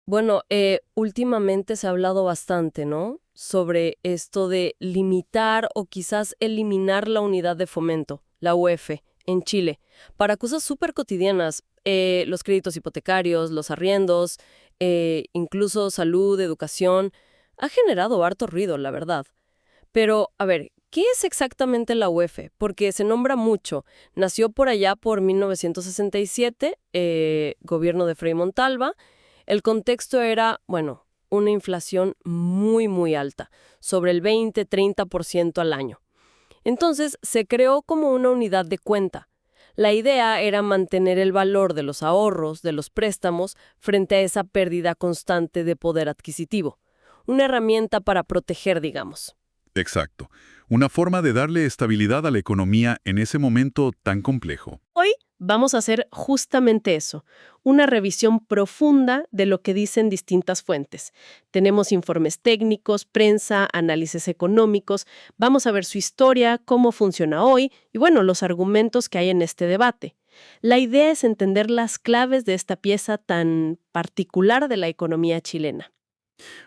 Bueno, últimamente se ha hablado bastante, ¿no? Sobre esto de limitar o quizás eliminar la unidad de fomento, la UF, en Chile, para cosas súper cotidianas, los créditos hipotecarios, los arriendos, incluso salud, educación. Ha generado harto ruido, la verdad. Pero, a ver, ¿qué es exactamente la UF? Porque se nombra mucho. Nació por allá por 1967, gobierno de Frei Montalva. El contexto era, bueno, una inflación muy, muy alta, sobre el 20-30% al año. Entonces, se creó como una unidad de cuenta. La idea era mantener el valor de los ahorros, de los préstamos, frente a esa pérdida constante de poder adquisitivo. Una herramienta para proteger, digamos. Exacto. Una forma de darle estabilidad a la economía en ese momento tan complejo. Hoy vamos a hacer justamente eso, una revisión profunda de lo que dicen distintas fuentes. Tenemos informes técnicos, prensa, análisis económicos, vamos a ver su historia, cómo funciona hoy y bueno, los argumentos que hay en este debate. La idea es entender las claves de esta pieza tan particular de la economía chilena.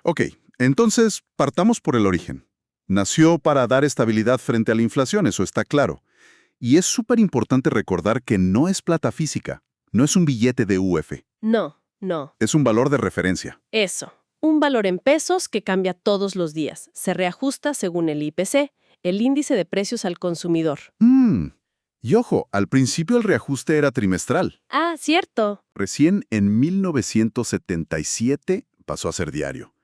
Ok, entonces partamos por el origen. Nació para dar estabilidad frente a la inflación, eso está claro. Y es súper importante recordar que no es plata física, no es un billete de UF, No, no. es un valor de referencia. Eso, un valor en pesos que cambia todos los días. Se reajusta según el IPC, el índice de precios al consumidor. Mmm. Y ojo, al principio el reajuste era trimestral. Ah, cierto. Recién en 1977 pasó a ser diario.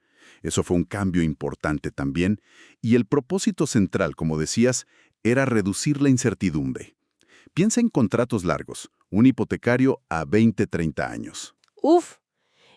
Eso fue un cambio importante también, y el propósito central, como decías, era reducir la incertidumbre. Piensa en contratos largos, un hipotecario a 20-30 años. Uf,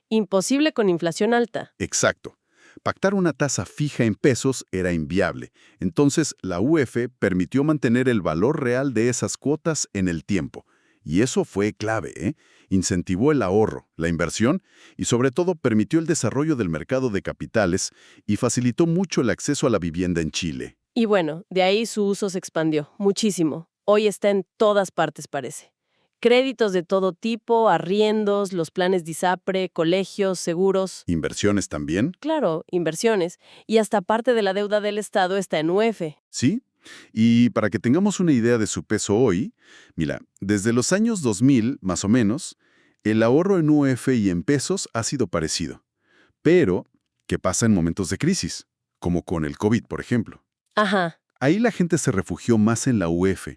imposible con inflación alta. Exacto. Pactar una tasa fija en pesos era inviable, entonces la UF permitió mantener el valor real de esas cuotas en el tiempo. Y eso fue clave, ¿eh? Incentivó el ahorro, la inversión y sobre todo permitió el desarrollo del mercado de capitales y facilitó mucho el acceso a la vivienda en Chile. Y bueno, de ahí su uso se expandió muchísimo. Hoy está en todas partes, parece. Créditos de todo tipo, arriendos, los planes de ISAPRE, colegios, seguros. ¿Inversiones también? Claro, inversiones. Y hasta parte de la deuda del Estado está en UF. Sí. Y para que tengamos una idea de su peso hoy, mira, desde los años 2000, más o menos, el ahorro en UF y en pesos ha sido parecido. Pero, ¿qué pasa en momentos de crisis? Como con el COVID, por ejemplo. Ajá. Ahí la gente se refugió más en la UF.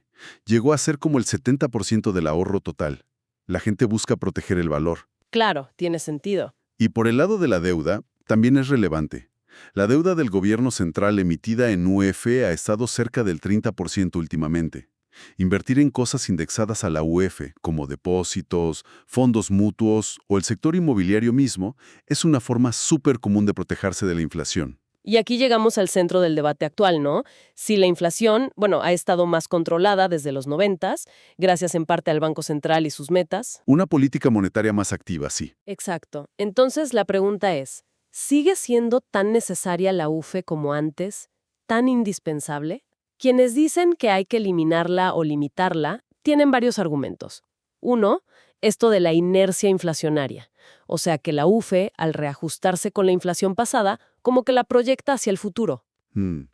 Llegó a ser como el 70% del ahorro total. La gente busca proteger el valor. Claro, tiene sentido. Y por el lado de la deuda, también es relevante. La deuda del gobierno central emitida en UF ha estado cerca del 30% últimamente. Invertir en cosas indexadas a la UF, como depósitos, fondos mutuos o el sector inmobiliario mismo, es una forma súper común de protegerse de la inflación. Y aquí llegamos al centro del debate actual, ¿no? Si la inflación, bueno, ha estado más controlada desde los 90, gracias en parte al Banco Central y sus metas. Una política monetaria más activa, sí. Exacto. Entonces la pregunta es, ¿sigue siendo tan necesaria la UFE como antes? ¿Tan indispensable? Quienes dicen que hay que eliminarla o limitarla tienen varios argumentos. Uno, esto de la inercia inflacionaria. O sea que la UFE, al reajustarse con la inflación pasada, como que la proyecta hacia el futuro. Mm,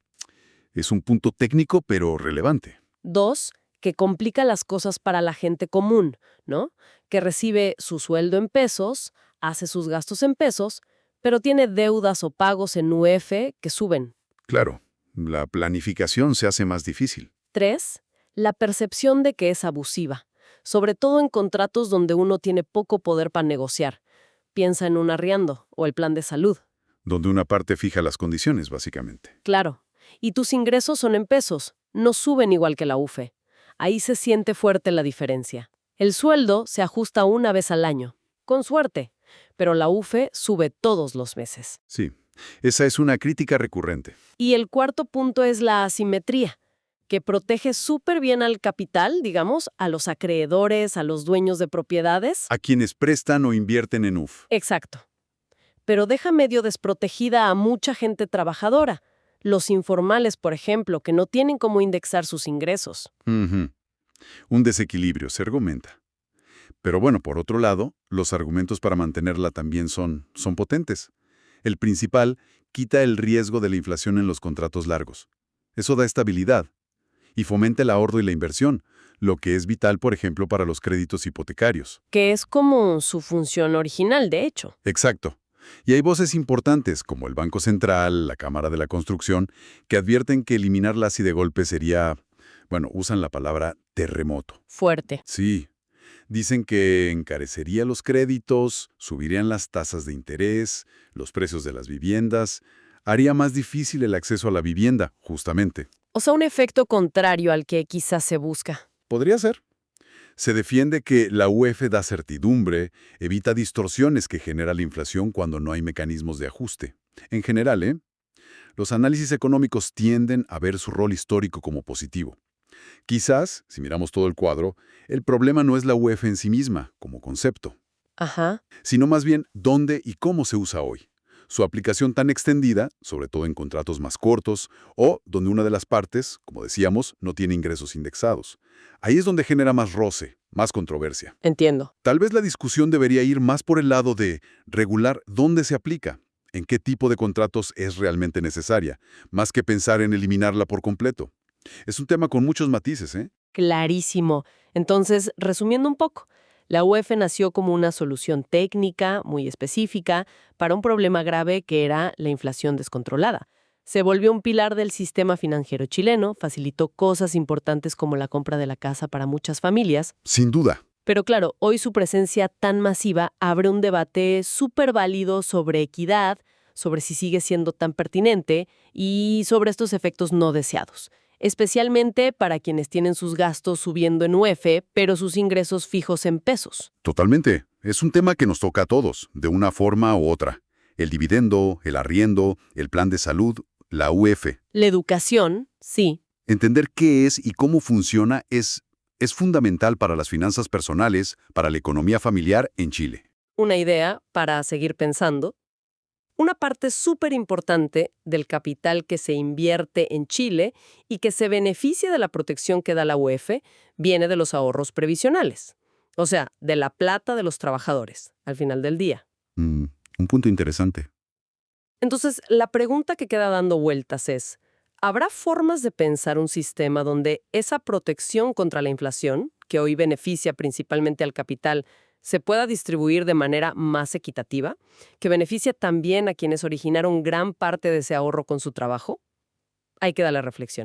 Es un punto técnico, pero relevante. Dos, que complica las cosas para la gente común, ¿no? Que recibe su sueldo en pesos, hace sus gastos en pesos, pero tiene deudas o pagos en UF que suben. Claro, la planificación se hace más difícil. Tres, la percepción de que es abusiva, sobre todo en contratos donde uno tiene poco poder para negociar. Piensa en un arriendo o el plan de salud. Donde una parte fija las condiciones, básicamente. Claro. Y tus ingresos son en pesos, no suben igual que la UFE. Ahí se siente fuerte la diferencia. El sueldo se ajusta una vez al año, con suerte, pero la UFE sube todos los meses. Sí, esa es una crítica recurrente. Y el cuarto punto es la asimetría, que protege súper bien al capital, digamos, a los acreedores, a los dueños de propiedades. A quienes prestan o invierten en UF. Exacto. Pero deja medio desprotegida a mucha gente trabajadora. Los informales, por ejemplo, que no tienen cómo indexar sus ingresos. Ujú. Un desequilibrio, se argumenta. Pero bueno, por otro lado, los argumentos para mantenerla también son potentes. El principal, quita el riesgo de la inflación en los contratos largos. Eso da estabilidad y fomenta el ahorro y la inversión, lo que es vital, por ejemplo, para los créditos hipotecarios. Que es como su función original, de hecho. Exacto. Y hay voces importantes, como el Banco Central, la Cámara de la Construcción, que advierten que eliminarla así de golpe sería, bueno, usan la palabra terremoto. Fuerte. Sí. Dicen que encarecería los créditos, subirían las tasas de interés, los precios de las viviendas, haría más difícil el acceso a la vivienda, justamente. O sea, un efecto contrario al que quizás se busca. Podría ser. Se defiende que la UEF da certidumbre, evita distorsiones que genera la inflación cuando no hay mecanismos de ajuste. En general, los análisis económicos tienden a ver su rol histórico como positivo. Quizás, si miramos todo el cuadro, el problema no es la UEF en sí misma, como concepto, Ajá. sino más bien dónde y cómo se usa hoy. Su aplicación tan extendida, sobre todo en contratos más cortos, o donde una de las partes, como decíamos, no tiene ingresos indexados. Ahí es donde genera más roce, más controversia. Entiendo. Tal vez la discusión debería ir más por el lado de regular dónde se aplica, en qué tipo de contratos es realmente necesaria, más que pensar en eliminarla por completo. Es un tema con muchos matices, ¿eh? Clarísimo. Entonces, resumiendo un poco, la UEF nació como una solución técnica muy específica para un problema grave que era la inflación descontrolada. Se volvió un pilar del sistema financiero chileno, facilitó cosas importantes como la compra de la casa para muchas familias. Sin duda. Pero claro, hoy su presencia tan masiva abre un debate súper válido sobre equidad, sobre si sigue siendo tan pertinente y sobre estos efectos no deseados, especialmente para quienes tienen sus gastos subiendo en UF, pero sus ingresos fijos en pesos. Totalmente. Es un tema que nos toca a todos, de una forma u otra. El dividendo, el arriendo, el plan de salud, la UF. La educación, sí. Entender qué es y cómo funciona es fundamental para las finanzas personales, para la economía familiar en Chile. Una idea para seguir pensando. Una parte súper importante del capital que se invierte en Chile y que se beneficia de la protección que da la UEF viene de los ahorros previsionales, o sea, de la plata de los trabajadores, al final del día. Un punto interesante. Entonces, la pregunta que queda dando vueltas es, ¿habrá formas de pensar un sistema donde esa protección contra la inflación, que hoy beneficia principalmente al capital, se pueda distribuir de manera más equitativa, que beneficie también a quienes originaron gran parte de ese ahorro con su trabajo? Ahí queda la reflexión.